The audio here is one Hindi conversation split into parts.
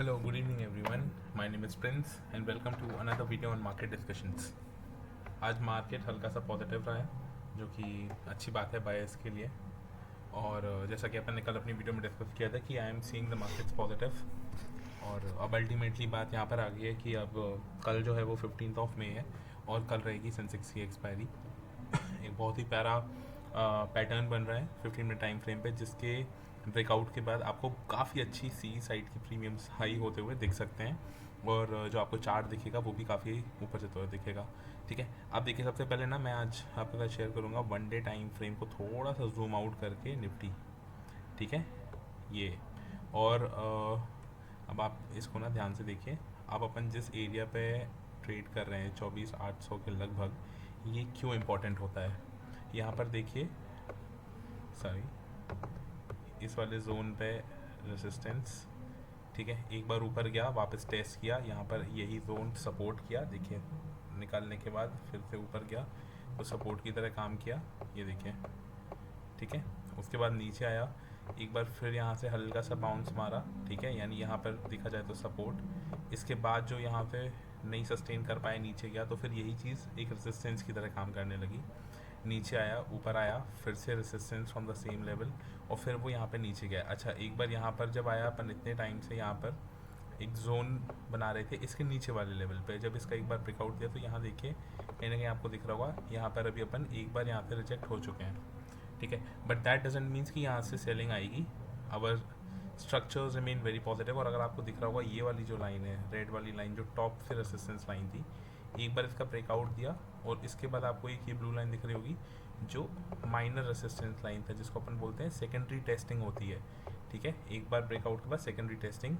Hello, good evening everyone. My name is Prince and welcome to another video on market discussions. आज मार्केट हल्का सा पॉजिटिव रहा है जो कि अच्छी बात है बायर्स के लिए। और जैसा कि अपन ने कल अपनी वीडियो में डिस्कस किया था कि I am seeing the markets positive. और अब अल्टीमेटली बात यहाँ पर आ गई है कि अब कल जो है वो 15 मई है और कल रहेगी सेंसेक्स की एक्सपायरी। एक बहुत ही प्यारा पैटर्न बन रहा है 15 मिनट टाइम फ्रेम पे, जिसके ब्रेकआउट के बाद आपको काफ़ी अच्छी सी साइड की प्रीमियम्स हाई होते हुए दिख सकते हैं। और जो आपको चार्ट दिखेगा वो भी काफ़ी ऊपर जाते हुए दिखेगा। ठीक है, अब देखिए सबसे पहले ना मैं आज आपके साथ शेयर करूँगा वन डे टाइम फ्रेम को थोड़ा सा जूम आउट करके निफ्टी। ठीक है ये। और अब आप इसको ना ध्यान से देखिए। अब अपन जिस एरिया पे ट्रेड कर रहे हैं 24,800 के लगभग, ये क्यों इम्पोर्टेंट होता है यहाँ पर देखिए। सॉरी, इस वाले जोन पे रेजिस्टेंस। ठीक है, एक बार ऊपर गया, वापस टेस्ट किया, यहाँ पर यही जोन सपोर्ट किया, देखिए निकालने के बाद फिर से ऊपर गया तो सपोर्ट की तरह काम किया, ये देखिए। ठीक है, उसके बाद नीचे आया, एक बार फिर यहाँ से हल्का सा बाउंस मारा। ठीक है, यानी यहाँ पर देखा जाए तो सपोर्ट। इसके बाद जो यहाँ पे नहीं सस्टेन कर पाए, नीचे गया तो फिर यही चीज़ एक रेजिस्टेंस की तरह काम करने लगी। नीचे आया, ऊपर आया, फिर से resistance from the same level, और फिर वो यहाँ पे नीचे गया। अच्छा, एक बार यहाँ पर जब आया, अपन इतने टाइम से यहाँ पर एक जोन बना रहे थे इसके नीचे वाले लेवल पे, जब इसका एक बार ब्रेकआउट दिया तो यहाँ देखिए कहीं ना कहीं आपको दिख रहा होगा, यहाँ पर अभी अपन एक बार यहाँ से रिजेक्ट हो चुके हैं। ठीक है, बट दैट डजेंट मीन्स कि यहाँ से सेलिंग आएगी। Our structures remain very positive. और अगर आपको दिख रहा होगा ये वाली जो लाइन है, रेड वाली लाइन, जो टॉप फिर रेसिस्टेंस लाइन थी, एक बार इसका ब्रेकआउट दिया और इसके बाद आपको एक ये ब्लू लाइन दिख रही होगी जो माइनर रेसिस्टेंस लाइन था, जिसको अपन बोलते हैं सेकेंडरी टेस्टिंग होती है। ठीक है, एक बार ब्रेकआउट के बाद सेकेंडरी टेस्टिंग,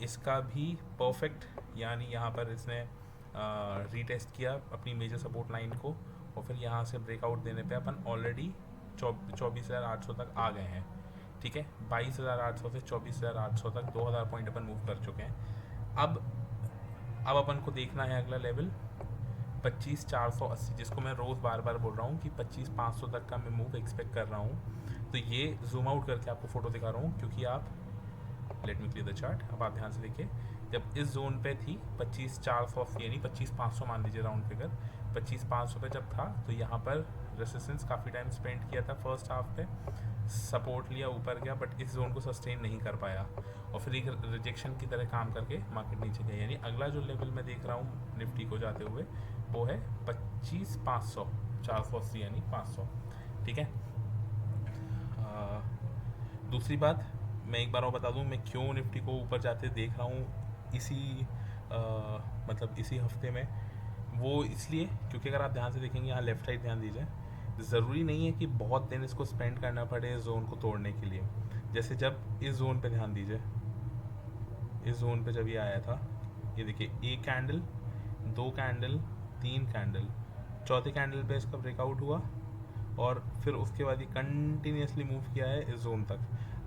इसका भी परफेक्ट, यानी यहाँ पर इसने रीटेस्ट किया अपनी मेजर सपोर्ट लाइन को, और फिर यहाँ से ब्रेकआउट देने पे अपन ऑलरेडी 24,800 तक आ गए हैं। ठीक है, 22,800 से 24,800 तक 2,000 पॉइंट अपन मूव कर चुके हैं। अब अपन को देखना है अगला लेवल 25,480, जिसको मैं रोज़ बार बार बोल रहा हूँ कि 25,500 तक का मैं मूव एक्सपेक्ट कर रहा हूँ। तो ये जूम आउट करके आपको फोटो दिखा रहा हूँ, क्योंकि आप let me clear the chart. अब आप ध्यान से देखिए, जब इस जोन पे थी 25,400, यानी 25,500 मान लीजिए राउंड फिगर, 25,500 पे जब था तो यहाँ पर रेसिस्टेंस काफ़ी टाइम स्पेंड किया था फर्स्ट हाफ पे, सपोर्ट लिया, ऊपर गया, बट इस जोन को सस्टेन नहीं कर पाया और फिर एक रिजेक्शन की तरह काम करके मार्केट नीचे गया। यानी अगला जो लेवल मैं देख रहा हूँ निफ्टी को जाते हुए वो है 25,500, 480 यानी 500। ठीक है, दूसरी बात मैं एक बार और बता दूं, मैं क्यों निफ्टी को ऊपर जाते देख रहा हूँ मतलब इसी हफ्ते में। वो इसलिए क्योंकि अगर आप ध्यान से देखेंगे, यहाँ लेफ्ट साइड ध्यान दीजिए, ज़रूरी नहीं है कि बहुत दिन इसको स्पेंड करना पड़े इस जोन को तोड़ने के लिए। जैसे जब इस जोन पे ध्यान दीजिए, इस जोन पे जब ये आया था, ये देखिए, एक कैंडल, दो कैंडल, तीन कैंडल, चौथे कैंडल पे इसका ब्रेकआउट हुआ और फिर उसके बाद ये कंटिन्यूसली मूव किया है इस जोन तक।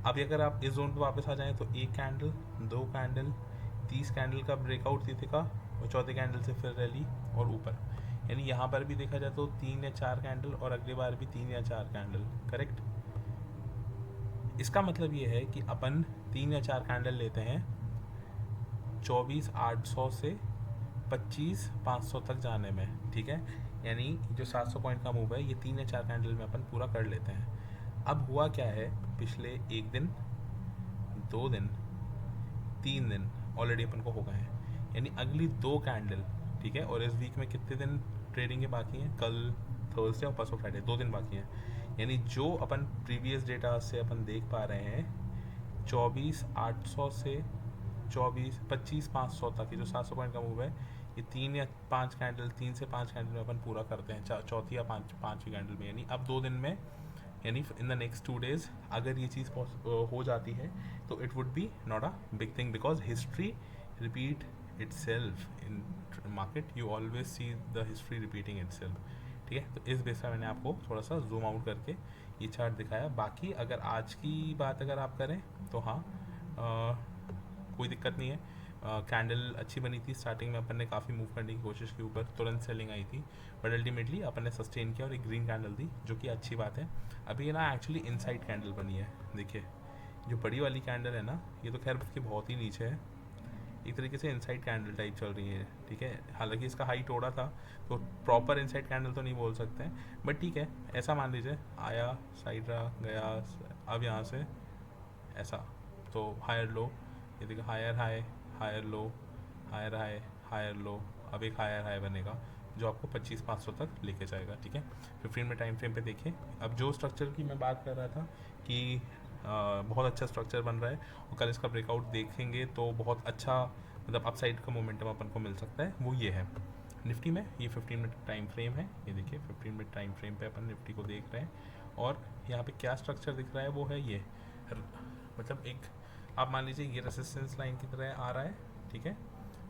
अब अगर आप इस जोन पे वापस आ जाएं तो एक कैंडल, दो कैंडल, 30 कैंडल का ब्रेकआउट थी का, और चौथे कैंडल से फिर रैली और ऊपर। यानी यहाँ पर भी देखा जाए तो 3 या 4 कैंडल, और अगली बार भी 3 या 4 कैंडल। करेक्ट, इसका मतलब ये है कि अपन 3 या 4 कैंडल लेते हैं 24,800 से 25,500 तक जाने में। ठीक है, यानी जो 700 पॉइंट का मूव है ये 3 या 4 कैंडल में अपन पूरा कर लेते हैं। अब हुआ क्या है, पिछले एक दिन, 2 दिन, 3 दिन ऑलरेडी अपन को हो गए हैं, यानी अगली 2 कैंडल। ठीक है, और इस वीक में कितने दिन ट्रेडिंग के बाकी हैं, कल थर्सडे और परसों फ्राइडे, 2 दिन बाकी हैं। यानी जो अपन प्रीवियस डेटा से अपन देख पा रहे हैं 24,800 से 25,500 तक, ये जो 700 पॉइंट का मूव है, ये 3 या 5 कैंडल, 3 से 5 कैंडल में अपन पूरा करते हैं, चौथी या पाँचवीं कैंडल में। यानी अब 2 दिन में, यानी इन द नेक्स्ट 2 डेज अगर ये चीज़ हो जाती है तो it would be not a big thing, because history repeat it self in market, you always see the history repeating it self. ठीक है, तो इस बेस पर मैंने आपको थोड़ा सा जूम आउट करके ये चार्ट दिखाया। बाकी अगर आज की बात अगर आप करें तो हाँ, कोई दिक्कत नहीं है। कैंडल अच्छी बनी थी, स्टार्टिंग में अपन ने काफ़ी मूव करने की कोशिश की, ऊपर तुरंत सेलिंग आई थी, बट अल्टीमेटली अपन ने सस्टेन किया और एक ग्रीन कैंडल दी, जो कि अच्छी बात है। अभी ये ना एक्चुअली इनसाइड कैंडल बनी है, देखिए जो बड़ी वाली कैंडल है ना, ये तो खैर उसके बहुत ही नीचे है, एक तरीके से इनसाइड कैंडल टाइप चल रही है, ठीक है। हालांकि इसका हाई तोड़ा था, तो प्रॉपर इनसाइड कैंडल तो नहीं बोल सकते हैं, बट ठीक है, ऐसा मान लीजिए। आया, साइड रहा, गया, अब यहाँ से ऐसा, तो हायर लो, ये देखिए higher high, higher low, higher high, higher low, अब एक हायर हाई बनेगा जो आपको 25,500 तक लेके जाएगा, ठीक है। 15 में टाइम फ्रेम पे देखिए। अब जो स्ट्रक्चर की मैं बात कर रहा था कि बहुत अच्छा स्ट्रक्चर बन रहा है, और कल इसका ब्रेकआउट देखेंगे तो बहुत अच्छा मतलब अपसाइड का मोमेंटम अपन को मिल सकता है, वो ये है। निफ्टी में ये 15 मिनट टाइम फ्रेम है, ये देखिए 15 मिनट टाइम फ्रेम पे अपन निफ्टी को देख रहे हैं, और यहाँ पे क्या स्ट्रक्चर दिख रहा है वो है ये, मतलब एक आप मान लीजिए ये रेसिस्टेंस लाइन की तरह आ रहा है, ठीक है।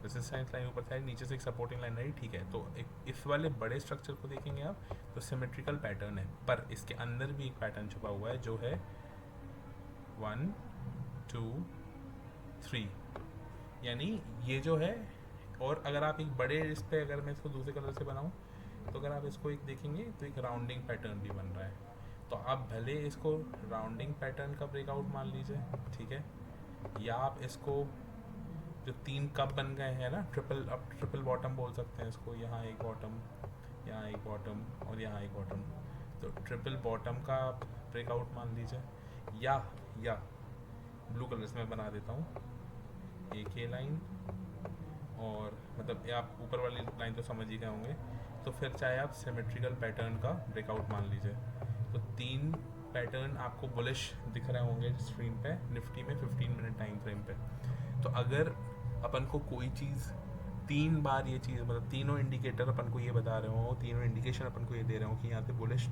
रेसिस्टेंस लाइन ऊपर साइड, नीचे से एक सपोर्टिंग लाइन रही, ठीक है। तो एक इस वाले बड़े स्ट्रक्चर को देखेंगे आप तो सिमेट्रिकल पैटर्न है, पर इसके अंदर भी एक पैटर्न छुपा हुआ है जो है 1 2 3, यानी ये जो है। और अगर आप एक बड़े इस पे, अगर मैं इसको दूसरे कलर से बनाऊँ, तो अगर आप इसको एक देखेंगे तो एक राउंडिंग पैटर्न भी बन रहा है। तो आप भले इसको राउंडिंग पैटर्न का ब्रेकआउट मान लीजिए, ठीक है, या आप इसको जो 3 कप बन गए हैं ना, ट्रिपल, अब ट्रिपल बॉटम बोल सकते हैं इसको, यहाँ एक बॉटम, यहाँ एक बॉटम और यहाँ एक बॉटम, तो ट्रिपल बॉटम का ब्रेकआउट मान लीजिए, या ब्लू कलर से मैं बना देता हूँ, एक ये लाइन, और मतलब ये आप ऊपर वाली लाइन तो समझ ही गए होंगे। तो फिर चाहे आप सिमेट्रिकल पैटर्न का ब्रेकआउट मान लीजिए, तो 3 पैटर्न आपको बुलिश दिख रहे होंगे स्क्रीन पे निफ्टी में 15 मिनट टाइम फ्रेम पे। तो अगर अपन को कोई चीज़ 3 बार ये चीज़, मतलब तीनों इंडिकेटर अपन को ये बता रहे हो, तीनों इंडिकेशन अपन को ये दे रहे हो कि यहाँ से बुलिश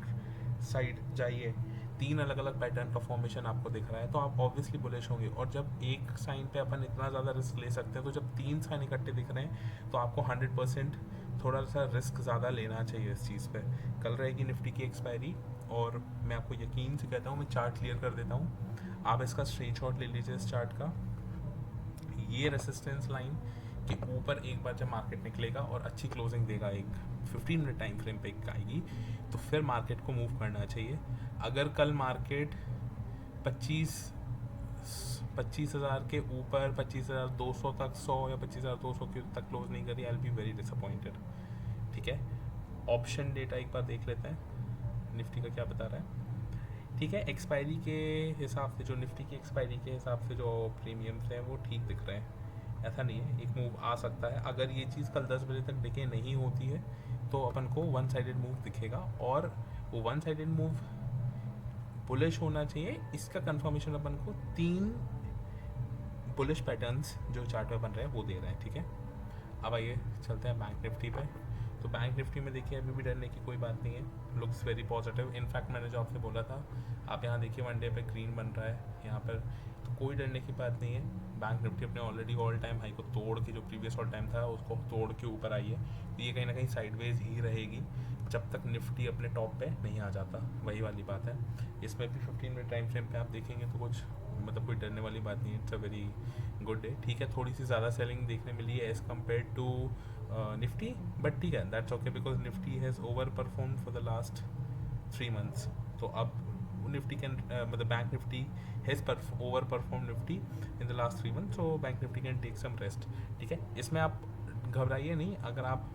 साइड जाइए, 3 अलग अलग पैटर्न का फॉर्मेशन आपको दिख रहा है, तो आप ऑब्वियसली बुलिश होंगे। और जब एक साइन पे अपन इतना ज़्यादा रिस्क ले सकते हैं, तो जब 3 साइन इकट्ठे दिख रहे हैं तो आपको 100% थोड़ा सा रिस्क ज़्यादा लेना चाहिए इस चीज़ पे। कल रहेगी निफ्टी की एक्सपायरी, और मैं आपको यकीन से कहता हूँ, मैं चार्ट क्लियर कर देता हूँ, आप इसका स्क्रीनशॉट ले लीजिए इस चार्ट का। ये रेसिस्टेंस लाइन के ऊपर एक बार जब मार्केट निकलेगा और अच्छी क्लोजिंग देगा, एक 15 मिनट टाइम फ्रेम पे आएगी, तो फिर मार्केट को मूव करना चाहिए। अगर कल मार्केट 25,000 के ऊपर 25,200 तक, 100 या 25,200 के तक क्लोज नहीं करी, I will be very disappointed, ठीक है। ऑप्शन डेटा एक बार देख लेते हैं निफ्टी का क्या बता रहा है, ठीक है। एक्सपायरी के हिसाब से, जो निफ्टी की एक्सपायरी के हिसाब से जो प्रीमियम्स हैं वो ठीक दिख रहे हैं, ऐसा नहीं है, एक मूव आ सकता है। अगर ये चीज़ कल 10 बजे तक डिके नहीं होती है तो अपन को वन साइडेड मूव दिखेगा, और वो वन साइडेड मूव बुलिश होना चाहिए। इसका कंफर्मेशन अपन को 3 बुलिश पैटर्न्स जो चार्ट में बन रहे हैं वो दे रहे हैं, ठीक है। अब आइए चलते हैं बैंक निफ्टी पे। तो बैंक निफ्टी में देखिए अभी भी डरने की कोई बात नहीं है, लुक्स वेरी पॉजिटिव। इनफैक्ट मैंने जो आपसे बोला था, आप यहाँ देखिए 1 डे पे ग्रीन बन रहा है यहाँ पर, तो कोई डरने की बात नहीं है। बैंक निफ्टी अपने ऑलरेडी ऑल टाइम हाई को तोड़ के, जो प्रीवियस ऑल टाइम था उसको तोड़ के ऊपर आई है, तो ये कहीं ना कहीं साइडवेज ही रहेगी जब तक निफ्टी अपने टॉप पे नहीं आ जाता, वही वाली बात है। इसमें भी 15 मिनट टाइम फ्रेम पे आप देखेंगे तो कुछ मतलब कोई डरने वाली बात नहीं है, it's a very good day, ठीक है। थोड़ी सी ज़्यादा सेलिंग देखने मिली है as compare to Nifty, but ठीक है, that's okay, because Nifty has over perform for the last 3 months. तो अब निफ्टी कैन मतलब bank Nifty has over perform Nifty in the last 3 months, so bank Nifty can take some rest, ठीक है। इसमें आप घबराइए नहीं। अगर आप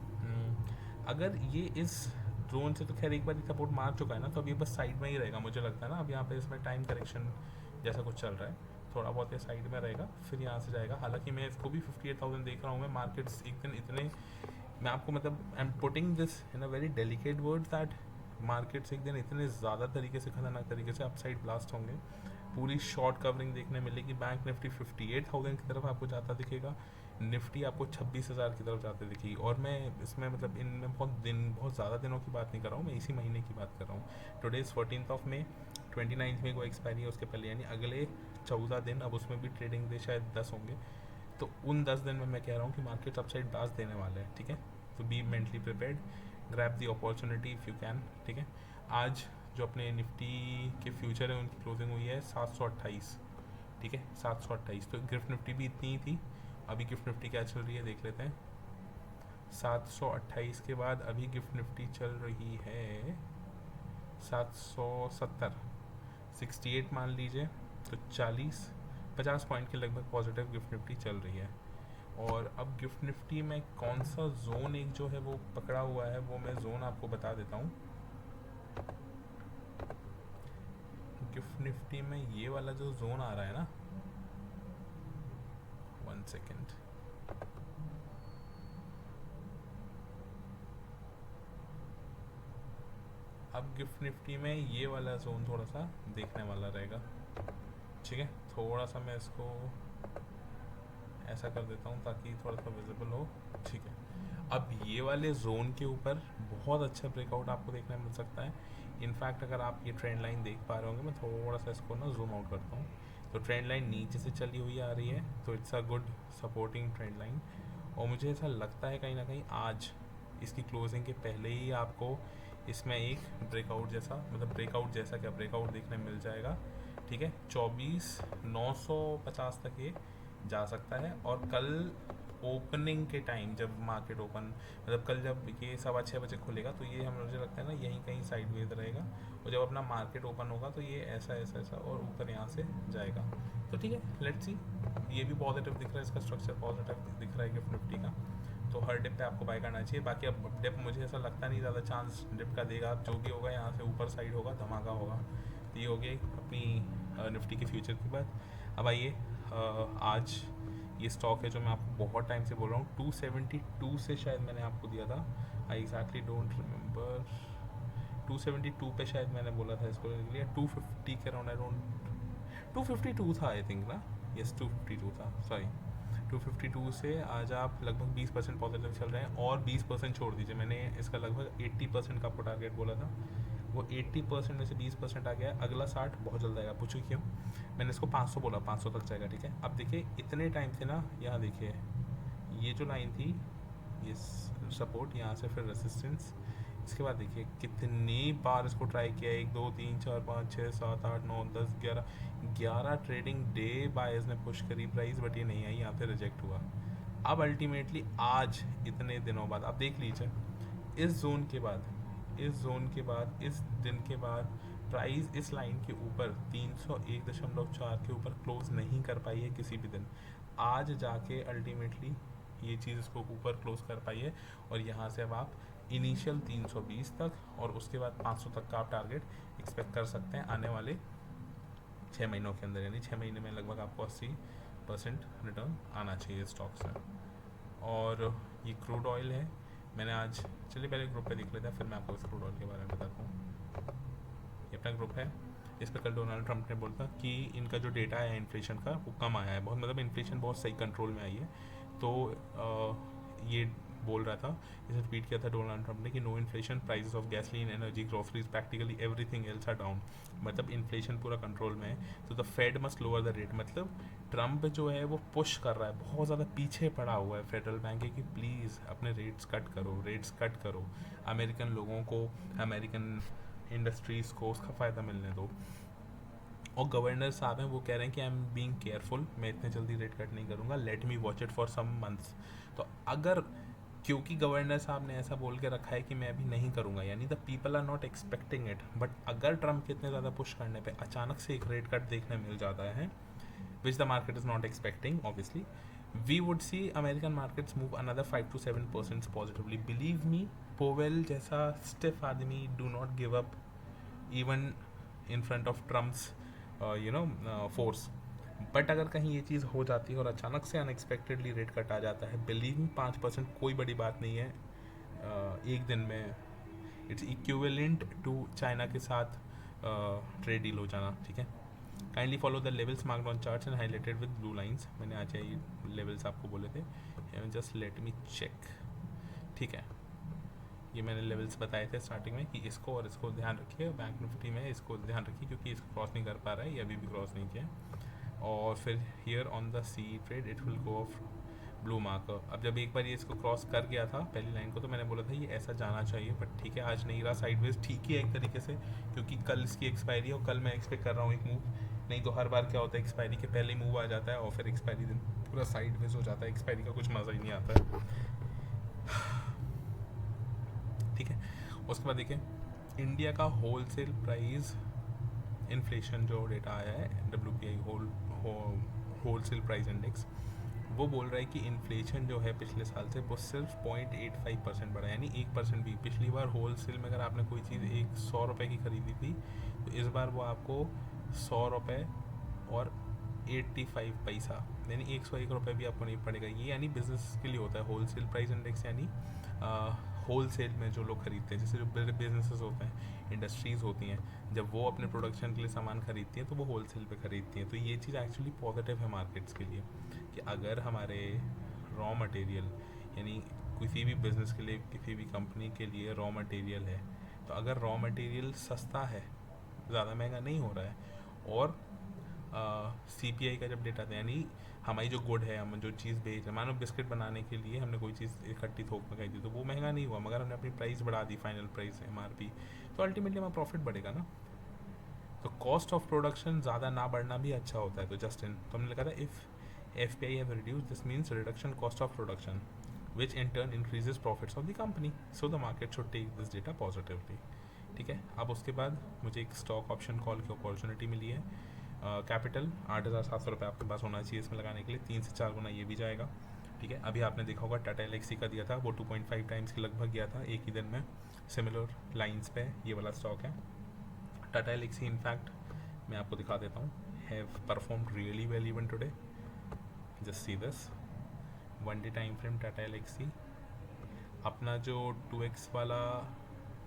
अगर ये इस जोन से, तो खैर एक बार सपोर्ट मार चुका है ना, तो अभी बस साइड में ही रहेगा मुझे लगता है ना। अब यहाँ पे इसमें टाइम करेक्शन जैसा कुछ चल रहा है, थोड़ा बहुत ये साइड में रहेगा, फिर यहाँ से जाएगा। हालांकि मैं इसको भी 58,000 देख रहा हूँ मैं। मार्केट्स एक दिन इतने, मैं आपको मतलब I am putting this in a very delicate word that markets एक दिन इतने ज़्यादा तरीके से, खतरनाक तरीके से अपसाइड ब्लास्ट होंगे, पूरी शॉर्ट कवरिंग देखने मिलेगी। बैंक निफ्टी 58,000 की तरफ आपको जाता दिखेगा, निफ्टी आपको 26,000 की तरफ जाते दिखेगी। और मैं इसमें मतलब इनमें बहुत ज़्यादा दिनों की बात नहीं कर रहा हूँ, मैं इसी महीने की बात कर रहा हूँ। Today is 14th of May, 29 में कोई एक्सपायरी है उसके पहले, यानी अगले 14 दिन, अब उसमें भी ट्रेडिंग डे शायद 10 होंगे, तो उन 10 दिन में मैं कह रहा हूँ कि मार्केट अपसाइड ब्लास्ट देने वाले हैं, ठीक है। तो be mentally prepared, grab the opportunity if you can, ठीक है। आज जो अपने निफ्टी के फ्यूचर है उनकी क्लोजिंग हुई है 728, ठीक है, 728। तो गिफ्ट निफ्टी भी इतनी ही थी। अभी गिफ्ट निफ्टी क्या चल रही है देख लेते हैं। 728 के बाद अभी गिफ्ट निफ्टी चल रही है 770, 68 मान लीजिए, तो 50 पॉइंट के लगभग पॉजिटिव गिफ्ट निफ्टी चल रही है। और अब गिफ्ट निफ्टी में कौन सा जोन एक जो है वो पकड़ा हुआ है, वो मैं जोन आपको बता देता हूँ। गिफ्ट निफ्टी में ये वाला जो जोन आ रहा है ना, 1 सेकेंड, अब गिफ्ट निफ्टी में ये वाला जोन थोड़ा सा देखने वाला रहेगा। ठीक है, थोड़ा सा मैं इसको ऐसा कर देता हूँ ताकि थोड़ा सा विजिबल हो। ठीक है, अब ये वाले जोन के ऊपर बहुत अच्छा ब्रेकआउट आपको देखने मिल सकता है। इनफैक्ट अगर आप ये ट्रेंड लाइन देख पा रहे होंगे, मैं थोड़ा सा इसको ना जूम आउट करता हूँ, तो ट्रेंड लाइन नीचे से चली हुई आ रही है, तो it's a good supporting trend line. और मुझे ऐसा लगता है कहीं ना कहीं आज इसकी क्लोजिंग के पहले ही आपको इसमें एक ब्रेकआउट जैसा, मतलब ब्रेकआउट जैसा क्या, ब्रेकआउट देखने मिल जाएगा। ठीक है, 24,950 तक ये जा सकता है। और कल ओपनिंग के टाइम जब मार्केट ओपन, मतलब कल जब ये 6:15 बजे खुलेगा, तो ये हम मुझे लगता है ना यहीं कहीं साइडवेज रहेगा, और जब अपना मार्केट ओपन होगा तो ये ऐसा ऐसा ऐसा और ऊपर यहाँ से जाएगा। तो ठीक है, लेट्स सी। ये भी पॉजिटिव दिख रहा है, इसका स्ट्रक्चर पॉजिटिव दिख रहा है गिफ्ट निफ्टी का, तो हर डिप पे आपको बाय करना चाहिए। बाकी अब डिप मुझे ऐसा लगता नहीं ज़्यादा चांस डिप का देगा, जो भी होगा यहाँ से ऊपर साइड होगा, धमाका होगा। तो ये हो गई अपनी निफ्टी के फ्यूचर की बात। अब आइए, आज ये स्टॉक है जो मैं आपको बहुत टाइम से बोल रहा हूँ, 272 से शायद मैंने आपको दिया था, आई एग्जैक्टली डोंट रिमेंबर, 272 पे शायद मैंने बोला था इसको लेने के लिए, 250 के अराउंड, अराउंड 252 था आई थिंक ना, यस 252 था, सॉरी 252 से आज आप लगभग 20% पॉजिटिव चल रहे हैं, और 20% छोड़ दीजिए, मैंने इसका लगभग 80% का आपको टारगेट बोला था, वो 80% में से 20% आ गया, अगला 60 बहुत जल्द आएगा। पूछो क्यों, मैंने इसको 500 बोला, 500 तक जाएगा। ठीक है, अब देखिए इतने टाइम से ना, यहाँ देखिए ये जो लाइन थी, ये सपोर्ट, यहाँ से फिर रेसिस्टेंस, इसके बाद देखिए कितनी बार इसको ट्राई किया, 1 2 3 4 5 6 7 8 9 10 11 ट्रेडिंग डे बायर्स ने पुश करी प्राइस, बट ये नहीं आई, यहाँ पे रिजेक्ट हुआ। अब अल्टीमेटली आज इतने दिनों बाद आप देख लीजिए, इस जोन के बाद, इस जोन के बाद, इस दिन के बाद प्राइस इस लाइन के ऊपर 301.4 के ऊपर क्लोज नहीं कर पाई है किसी भी दिन। आज जाके अल्टीमेटली ये चीज़ इसको ऊपर क्लोज कर पाई है, और यहाँ से अब आप इनिशियल 320 तक और उसके बाद 500 तक का आप टारगेट एक्सपेक्ट कर सकते हैं आने वाले 6 महीनों के अंदर, यानी 6 महीने में लगभग आपको 80% रिटर्न आना चाहिए स्टॉक से। और ये क्रूड ऑयल है, मैंने आज, चलिए पहले ग्रुप पे देख लेते हैं, फिर मैं आपको इस क्रूड ऑयल के बारे में बताता हूँ। ये अपना ग्रुप है, इस पर कल डोनाल्ड ट्रंप ने बोला कि इनका जो डेटा है इन्फ्लेशन का वो कम आया है बहुत, मतलब इन्फ्लेशन बहुत सही कंट्रोल में आई है। तो ये बोल रहा था, इसे ट्वीट किया था डोनाल्ड ट्रंप ने कि no inflation, prices of gasoline, energy, groceries, practically everything else are down, मतलब इन्फ्लेशन पूरा कंट्रोल में है। तो the Fed must lower the rate, मतलब ट्रंप जो है वो पुश कर रहा है, बहुत ज़्यादा पीछे पड़ा हुआ है फेडरल बैंक है कि प्लीज़ अपने रेट्स कट करो, रेट्स कट करो, अमेरिकन लोगों को, अमेरिकन इंडस्ट्रीज़ को उसका फ़ायदा मिलने दो। और गवर्नर साहब हैं वो कह रहे हैं कि आई एम बीइंग केयरफुल, मैं इतने जल्दी रेट कट नहीं करूँगा, let me watch it for some months. तो अगर, क्योंकि गवर्नर साहब ने ऐसा बोल के रखा है कि मैं अभी नहीं करूँगा, यानी the people are not expecting it, but अगर ट्रंप के इतने ज़्यादा पुश करने पे अचानक से एक रेट कट देखने मिल जाता है, which the market is not expecting obviously, we would see American markets move another 5 to 7% positively. Believe me, Powell जैसा stiff आदमी do not give up even in front of Trump's force. But अगर कहीं ये चीज़ हो जाती है और अचानक से अनएक्सपेक्टेडली रेट कट आ जाता है, बिलीव मी 5% कोई बड़ी बात नहीं है एक दिन में, इट्स इक्विवेलेंट टू चाइना के साथ ट्रेड डील हो जाना। ठीक है, kindly follow the levels marked on charts and highlighted with blue lines, मैंने आज ये लेवल्स आपको बोले थे, जस्ट लेट मी चेक। ठीक है, ये मैंने लेवल्स बताए थे स्टार्टिंग में कि इसको और इसको ध्यान रखिए, बैंक निफ्टी में इसको ध्यान रखिए क्योंकि इसको क्रॉस नहीं कर पा रहा है, ये अभी भी क्रॉस नहीं किया। और फिर here on the see trade it will go of blue marker. अब जब एक बार ये इसको क्रॉस कर गया था पहली लाइन को, तो मैंने बोला था ये ऐसा जाना चाहिए, बट ठीक है आज नहीं रहा, साइडवेज ठीक ही है एक तरीके से, क्योंकि कल इसकी एक्सपायरी है और कल मैं एक्सपेक्ट कर रहा हूँ एक मूव, नहीं तो हर बार क्या होता है एक्सपायरी के पहले ही मूव आ जाता है और फिर एक्सपायरी दिन पूरा साइडवेज हो जाता है, एक्सपायरी का कुछ मज़ा ही नहीं आता है। ठीक है, उसके बाद देखिए इंडिया का होलसेल प्राइस इन्फ्लेशन जो डेटा आया है, WPI होलसेल प्राइस इंडेक्स, वो बोल रहा है कि इन्फ्लेशन जो है पिछले साल से वो सिर्फ 0.85% बढ़ा है, यानी 1% भी। पिछली बार होल सेल में अगर आपने कोई चीज़ 100 रुपये की खरीदी थी तो इस बार वो आपको 100 रुपये और 85 पैसा, यानी 101 रुपये भी आपको नहीं पड़ेगा। ये यानी बिज़नेस के लिए होता है होल सेल प्राइस इंडेक्स, यानी होल सेल में जो लोग खरीदते हैं, जैसे जो बड़े बिजनेसेस होते हैं, इंडस्ट्रीज़ होती हैं, जब वो अपने प्रोडक्शन के लिए सामान खरीदती हैं तो वो होल सेल पर खरीदती हैं। तो ये चीज़ एक्चुअली पॉजिटिव है मार्केट्स के लिए कि अगर हमारे रॉ मटेरियल, यानी किसी भी बिज़नेस के लिए, किसी भी कंपनी के लिए रॉ मटेरियल है, तो अगर रॉ मटेरियल सस्ता है, ज़्यादा महंगा नहीं हो रहा है, और CPI का जब डेटा था, यानी हमारी जो गुड है, हम जो चीज़ बेच रहे हैं, मानो बिस्किट बनाने के लिए हमने कोई चीज़ इकट्ठी थोक में खरीदी तो वो महंगा नहीं हुआ, मगर हमने अपनी प्राइस बढ़ा दी, फाइनल प्राइस MRP, तो अल्टीमेटली हमारा प्रॉफिट बढ़ेगा ना। तो कॉस्ट ऑफ प्रोडक्शन ज़्यादा ना बढ़ना भी अच्छा होता है। तो तो हमने लिखा था if FPI have reduce, this means reduction cost of production which in turn increases profits of the company, so the market should take this data positively. ठीक है, अब उसके बाद मुझे एक स्टॉक ऑप्शन कॉल की अपॉर्चुनिटी मिली है। कैपिटल 8,700 रुपये आपके पास होना चाहिए इसमें लगाने के लिए, 3 से 4 गुना ये भी जाएगा। ठीक है, अभी आपने देखा होगा टाटा एलेक्सी का दिया था, वो 2.5 टाइम्स के लगभग गया था एक ही दिन में। सिमिलर लाइंस पे ये वाला स्टॉक है टाटा एलेक्सी। इनफैक्ट मैं आपको दिखा देता हूँ, have performed really well even today. Just see this 1 day time frame Tata Elxsi. अपना जो 2x वाला,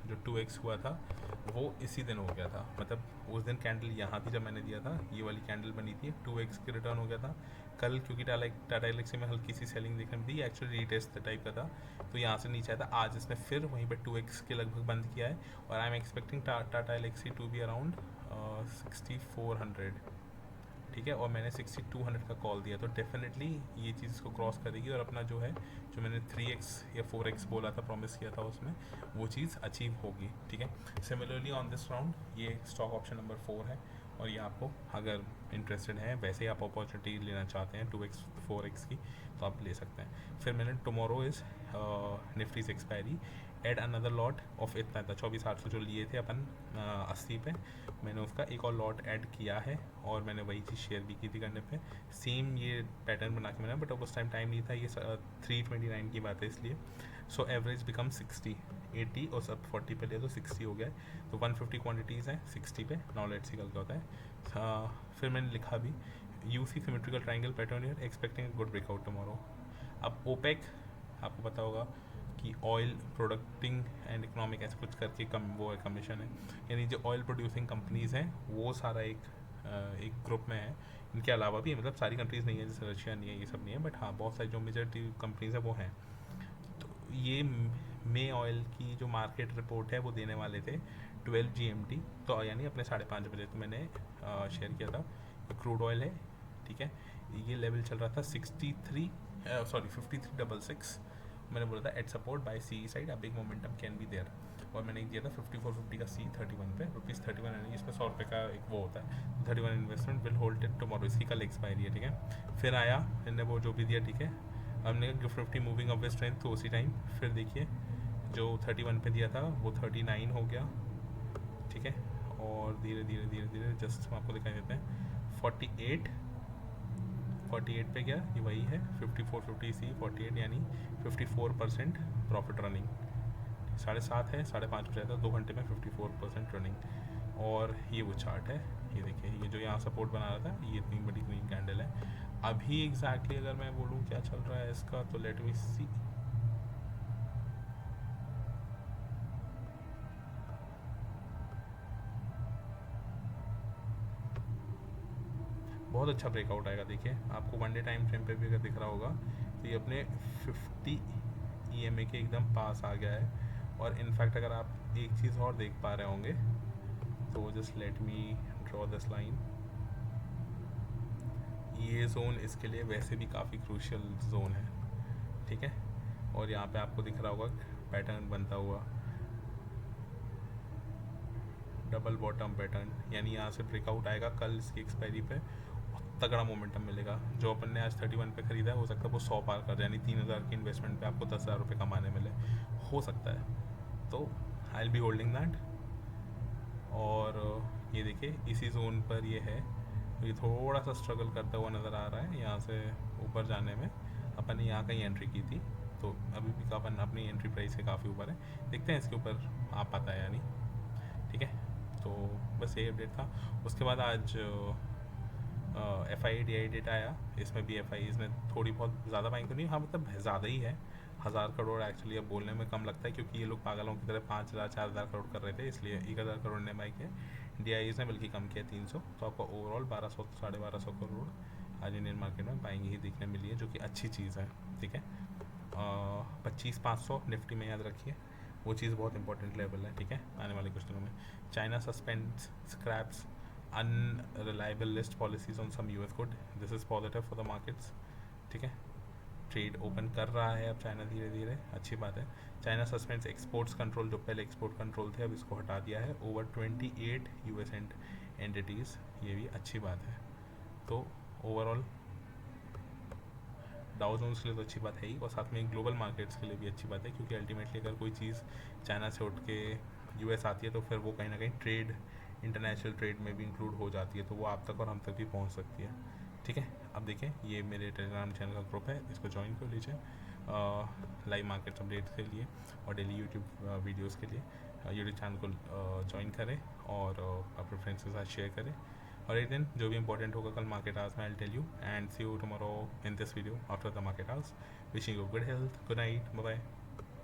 जो 2x हुआ था वो इसी दिन हो गया था, मतलब उस दिन कैंडल यहाँ थी जब मैंने दिया था, ये वाली कैंडल बनी थी, 2x की रिटर्न हो गया था। कल क्योंकि टाटा एलेक्सी में हल्की सी सेलिंग देखने में थी, एक्चुअली रीटेस्ट टाइप का था, तो यहाँ से नीचे आया था। आज इसमें फिर वहीं पे 2x के लगभग बंद किया है, और I am expecting Tata Elxsi to be around 6400। ठीक है, और मैंने 6200 का कॉल दिया, तो डेफिनेटली ये चीज़ इसको क्रॉस करेगी, और अपना जो है, जो मैंने 3x या 4x बोला था, प्रॉमिस किया था उसमें, वो चीज़ अचीव होगी। ठीक है, सिमिलरली ऑन दिस राउंड ये स्टॉक ऑप्शन नंबर 4 है, और ये आपको अगर इंटरेस्टेड है, वैसे ही आप अपॉर्चुनिटी लेना चाहते हैं 2x 4x की, तो आप ले सकते हैं। फिर मैंने tomorrow is Nifty's expiry, add another lot of इतना 24,800 जो लिए थे अपन 80 पे, मैंने उसका एक और लॉट ऐड किया है, और मैंने वही चीज़ शेयर भी की थी करने पे, सेम ये पैटर्न बना के मैंने, बट अब उस टाइम नहीं था, ये 329 की बात है इसलिए। सो एवरेज बिकम 60, 80 और सब 40 पे लिया तो 60 हो गया है, तो 150 क्वान्टिटीज़ हैं 60 पे। नाउ लेट्स सी कल क्या होता है। फिर मैंने लिखा भी UC symmetrical triangle pattern year expecting good breakout tomorrow. अब ओपेक आपको पता होगा कि ऑयल प्रोडक्टिंग एंड इकोनॉमिक ऐसे कुछ करके वो है, कमीशन है, यानी जो ऑयल प्रोड्यूसिंग कंपनीज़ हैं वो सारा एक ग्रुप में है। इनके अलावा भी, मतलब सारी कंट्रीज़ नहीं है, जैसे रशिया नहीं है, ये सब नहीं है, बट हाँ बहुत सारी जो मेजॉरिटी कंपनीज़ हैं वो हैं। तो ये मे ऑयल की जो मार्केट रिपोर्ट है वो देने वाले थे 12 GMT, तो यानी अपने 5:30 बजे। तो मैंने शेयर किया था क्रूड ऑयल है, ठीक है, ये लेवल चल रहा था 5366, मैंने बोला था at support buy see side a big momentum can be there, और मैंने दिया था 5450 का C31 पे ₹31, यानी इसमें 100 रुपये का एक वो होता है, 31 investment will hold it tomorrow, इसकी कल एक्सपायरी है। ठीक है, फिर आया मैंने वो जो भी दिया, ठीक है, हमने gift 50 moving up with strength, तो उसी टाइम फिर देखिए जो 31 पे दिया था वो 39 हो गया। ठीक है, और धीरे धीरे धीरे धीरे जस्ट हम आपको दिखाई देते हैं 48 पे गया, ये वही है 5450 C 48, यानी 54% प्रॉफिट रनिंग। 7:30 है, 5:30 बजे था, 2 घंटे में 54% रनिंग। और ये वो चार्ट है, ये देखिए, ये जो यहाँ सपोर्ट बना रहा था, ये इतनी बड़ी ग्रीन कैंडल है। अभी एग्जैक्टली अगर मैं बोलूँ क्या चल रहा है इसका, तो लेट मी सी। बहुत अच्छा ब्रेकआउट आएगा, देखिए आपको 1 डे टाइम फ्रेम पे भी अगर दिख रहा होगा तो ये अपने 50 EMA के एकदम पास आ गया है। और इनफैक्ट अगर आप एक चीज़ और देख पा रहे होंगे, तो just let me draw this line, ये जोन इसके लिए वैसे भी काफ़ी क्रूशियल जोन है। ठीक है, और यहाँ पे आपको दिख रहा होगा पैटर्न बनता हुआ, डबल बॉटम पैटर्न, यानी यहाँ से ब्रेकआउट आएगा कल इसकी एक्सपायरी पे, तगड़ा मोमेंटम मिलेगा। जो अपन ने आज 31 पे ख़रीदा है, हो सकता है वो 100 पार कर जाए, यानी 3000 की इन्वेस्टमेंट पे आपको 10,000 रुपये कमाने मिले, हो सकता है। तो I will be holding that. और ये देखिए इसी जोन पर ये है, ये थोड़ा सा स्ट्रगल करता हुआ नज़र आ रहा है, यहाँ से ऊपर जाने में अपन ने यहाँ कहीं एंट्री की थी, तो अभी भी अपन अपनी एंट्री प्राइस से काफ़ी ऊपर है। देखते हैं इसके ऊपर आ पाता है या नहीं। ठीक है, तो बस यही अपडेट था। उसके बाद आज FIDI डेटा आया। इसमें भी FI इसमें थोड़ी बहुत ज़्यादा बाइंग तो नहीं, हाँ मतलब ज़्यादा ही है। 1000 करोड़ एक्चुअली अब बोलने में कम लगता है, क्योंकि ये लोग पागलों की तरह 5000 4000 करोड़ कर रहे थे, इसलिए 1000 करोड़ ने बाई किया। DIs ने बल्कि कम किया 300, तो आपको ओवरऑल 1200 1250 करोड़ आज इंडियन मार्केट में बाइंग ही दिखने मिली है, जो कि अच्छी चीज़ है। ठीक है, 25,500 निफ्टी में याद रखिए, वो चीज़ बहुत इंपॉर्टेंट लेवल है। ठीक है, आने वाले कुछ दिनों में China suspends scraps unreliable list policies on some US good. This is positive for the markets. ठीक है, ट्रेड ओपन कर रहा है अब चाइना धीरे धीरे, अच्छी बात है। चाइना सस्पेंड्स एक्सपोर्ट्स कंट्रोल, जो पहले एक्सपोर्ट कंट्रोल थे अब इसको हटा दिया है ओवर 28 US एंटिटीज़, ये भी अच्छी बात है। तो ओवरऑल डाउ जोन्स के लिए तो अच्छी बात है ही, और साथ में ग्लोबल मार्केट्स के लिए भी अच्छी बात है, क्योंकि अल्टीमेटली अगर कोई चीज़ चाइना से उठ के US आती है तो फिर वो कहीं ना कहीं ट्रेड, इंटरनेशनल ट्रेड में भी इंक्लूड हो जाती है, तो वो आप तक और हम तक भी पहुंच सकती है। ठीक है, अब देखें, ये मेरे टेलीग्राम चैनल का ग्रुप है, इसको ज्वाइन कर लीजिए लाइव मार्केट अपडेट्स के लिए और डेली यूट्यूब वीडियोज़ के लिए। यूट्यूब चैनल को ज्वाइन करें और अपने फ्रेंड्स के साथ शेयर करें, और एक दिन जो भी इंपॉर्टेंट होगा कल मार्केट आवर्स में I tell you, and see you tomorrow in this video after the market hours. Wishing you good health, good night, bye bye.